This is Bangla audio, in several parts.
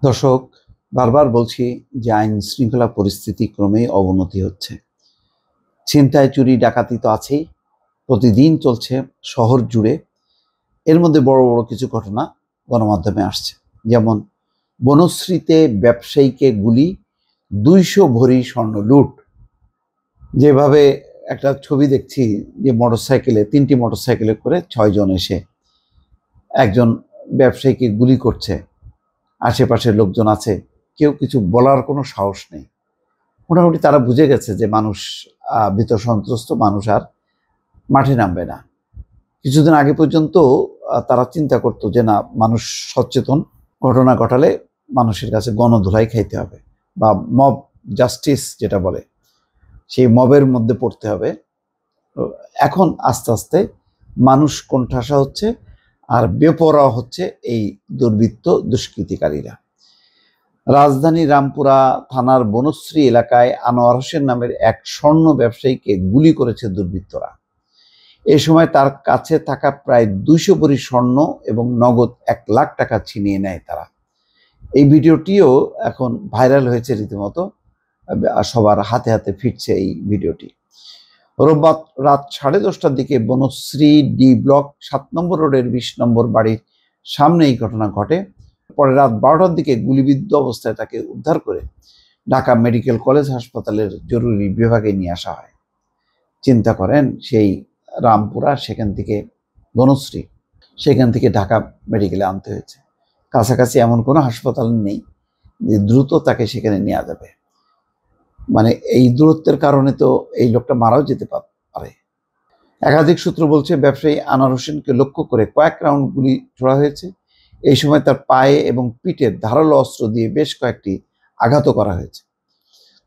দর্শক, বারবার বলছি যে আইন শৃঙ্খলা পরিস্থিতি ক্রমেই অবনতি হচ্ছে। ছিনতাই, চুরি, ডাকাতি তো আছেই, প্রতিদিন চলছে শহর জুড়ে। এর মধ্যে বড় বড় কিছু ঘটনা গণমাধ্যমে আসছে, যেমন বনশ্রীতে ব্যবসায়ীকে গুলি, 200 ভরি স্বর্ণ লুট। যেভাবে একটা ছবি দেখছি যে মোটরসাইকেলে, 3টি মোটরসাইকেলে করে 6 জন এসে একজন ব্যবসায়ীকে গুলি করছে। আশেপাশের লোকজন আছে, কেউ কিছু বলার কোনো সাহস নেই। মোটামুটি তারা বুঝে গেছে যে মানুষ ভীত সন্ত্রস্ত, মানুষ আর মাঠে নামবে না। কিছুদিন আগে পর্যন্ত তারা চিন্তা করতো যে না, মানুষ সচেতন, ঘটনা ঘটালে মানুষের কাছে গণধোলাই খাইতে হবে, বা মব জাস্টিস যেটা বলে, সেই মবের মধ্যে পড়তে হবে। এখন আস্তে আস্তে মানুষ কোণঠাসা হচ্ছে, আর বেপরোয়া হচ্ছে এই দুর্বৃত্ত দুষ্কৃতিকারীরা। রাজধানী রামপুরা থানার বনশ্রী এলাকায় আনোয়ার হোসেন নামের এক স্বর্ণ ব্যবসায়ীকে গুলি করেছে দুর্বৃত্তরা। এ সময় তার কাছে থাকা প্রায় 200 ভরি স্বর্ণ এবং নগদ 1 লাখ টাকা ছিনিয়ে নেয় তারা। এই ভিডিওটিও এখন ভাইরাল হয়েছে রীতিমতো, সবার হাতে হাতে ফিরছে এই ভিডিওটি। রোববার রাত 10:30টার দিকে বনশ্রী ডি ব্লক 7 নম্বর রোডের 20 নম্বর বাড়ির সামনে এই ঘটনা ঘটে। পরে রাত 12টার দিকে গুলিবিদ্ধ অবস্থায় তাকে উদ্ধার করে ঢাকা মেডিকেল কলেজ হাসপাতালের জরুরি বিভাগে নিয়ে আসা হয়। চিন্তা করেন, সেই রামপুরা, সেখান থেকে বনশ্রী, সেখান থেকে ঢাকা মেডিকেলে আনতে হয়েছে। কাছাকাছি এমন কোনো হাসপাতাল নেই যে দ্রুত তাকে সেখানে নেওয়া যাবে। মানে এই দূরত্বের কারণে তো এই লোকটা মারাও যেতে পারে। একাধিক সূত্র বলছে, ব্যবসায়ী আনোয়ার হোসেনকে লক্ষ্য করে কয়েক রাউন্ড গুলি ছোড়া হয়েছে। এই সময় তার পায়ে এবং পিঠে ধারালো অস্ত্র দিয়ে বেশ কয়েকটি আঘাতও করা হয়েছে।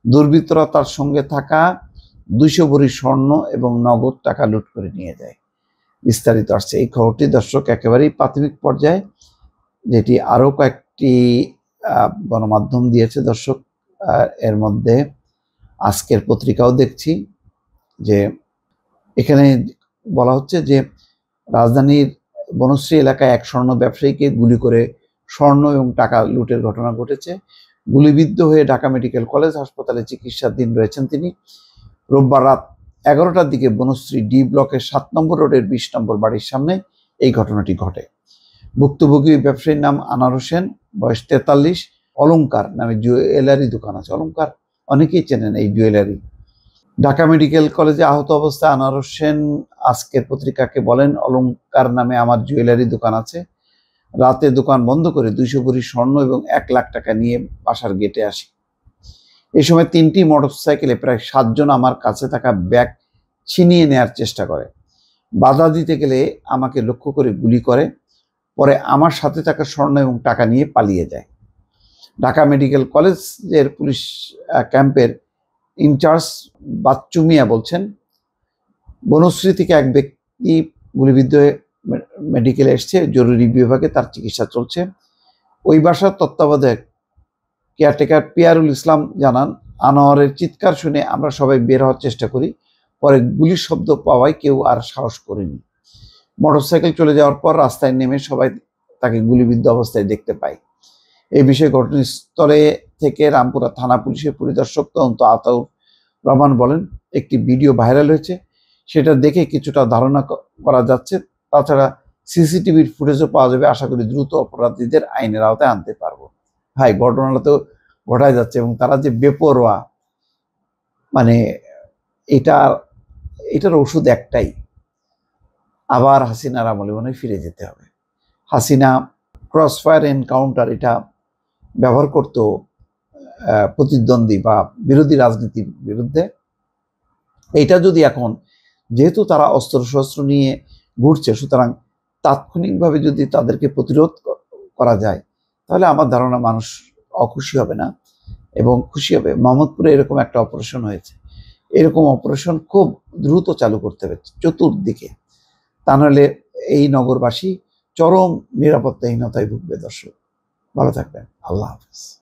দুর্বৃত্তরা তার সঙ্গে থাকা 200 ভরি স্বর্ণ এবং নগদ টাকা লুট করে নিয়ে যায়। বিস্তারিত আসছে এই খবরটি, দর্শক, একেবারেই প্রাথমিক পর্যায়ে, যেটি আরও কয়েকটি গণমাধ্যম দিয়েছে। দর্শক, এর মধ্যে আজকের পত্রিকাও দেখছি যে এখানে বলা হচ্ছে যে রাজধানীর বনশ্রী এলাকায় এক স্বর্ণ ব্যবসায়ীকে গুলি করে স্বর্ণ এবং টাকা লুটের ঘটনা ঘটেছে। গুলিবিদ্ধ হয়ে ঢাকা মেডিকেল কলেজ হাসপাতালে চিকিৎসাধীন রয়েছেন তিনি। রোববার রাত 11টার দিকে বনশ্রী ডি ব্লকের 7 নম্বর রোডের 20 নম্বর বাড়ির সামনে এই ঘটনাটি ঘটে। ভুক্তভোগী ব্যবসায়ীর নাম আনোয়ার হোসেন, বয়স 43। অলংকার নামে জুয়েলারি দোকান আছে। অলংকার অনেকেই চেনেন এই জুয়েলারি। ঢাকা মেডিকেল কলেজে আহত অবস্থায় আনোয়ার হোসেন আজকের পত্রিকাকে বলেন, অলংকার নামে আমার জুয়েলারি দোকান আছে। রাতে দোকান বন্ধ করে 200 ভরি স্বর্ণ এবং 1 লাখ টাকা নিয়ে বাসার গেটে আসি। এই সময় 3টি মোটরসাইকেলে প্রায় 7 জন আমার কাছে থাকা ব্যাগ ছিনিয়ে নেওয়ার চেষ্টা করে। বাধা দিতে গেলে আমাকে লক্ষ্য করে গুলি করে। পরে আমার সাথে থাকা স্বর্ণ এবং টাকা নিয়ে পালিয়ে যায়। ঢাকা মেডিকেল কলেজের পুলিশ ক্যাম্পের ইনচার্জ বাচ্চু মিয়া বলছেন, বনশ্রী থেকে এক ব্যক্তি গুলিবিদ্ধ হয়ে মেডিকেলে এসছে, জরুরি বিভাগে তার চিকিৎসা চলছে। ওই বাসার তত্ত্বাবধায়ক কেয়ারটেকার পিয়ারুল ইসলাম জানান, আনোয়ারের চিৎকার শুনে আমরা সবাই বের হওয়ার চেষ্টা করি। পরে গুলির শব্দ পাওয়ায় কেউ আর সাহস করেনি। মোটরসাইকেল চলে যাওয়ার পর রাস্তায় নেমে সবাই তাকে গুলিবিদ্ধ অবস্থায় দেখতে পায়। এই বিষয়ে ঘটনাস্থলে থেকে রামপুরা থানা পুলিশের পরিদর্শক তদন্ত আতাউর রহমান বলেন, একটি ভিডিও ভাইরাল হয়েছে, সেটা দেখে কিছুটা ধারণা করা যাচ্ছে। তাছাড়া সিসিটিভির ফুটেজও পাওয়া যাবে। আশা করি দ্রুত অপরাধীদের আইনের আওতায় আনতে পারবো। ভাই, ঘটনাটা তো ঘটাই যাচ্ছে, এবং তারা যে বেপরোয়া, মানে এটার ওষুধ একটাই, আবার হাসিনার আমলে মনে ফিরে যেতে হবে। হাসিনা ক্রসফায়ার এনকাউন্টার এটা ব্যবহার করত প্রতিদ্বন্দ্বী বা বিরোধী রাজনীতির বিরুদ্ধে। এটা যদি এখন, যেহেতু তারা অস্ত্রশস্ত্র নিয়ে ঘুরছে, সুতরাং তাৎক্ষণিকভাবে যদি তাদেরকে প্রতিরোধ করা যায়, তাহলে আমার ধারণা মানুষ অখুশি হবে না, এবং খুশি হবে। মোহাম্মদপুরে এরকম একটা অপারেশন হয়েছে। এরকম অপারেশন খুব দ্রুত চালু করতে হবে চতুর্দিকে, তা নাহলে এই নগরবাসী চরম নিরাপত্তাহীনতায় ভুগবে। দর্শক, ভালো থাকবেন। আল্লাহ হাফেজ।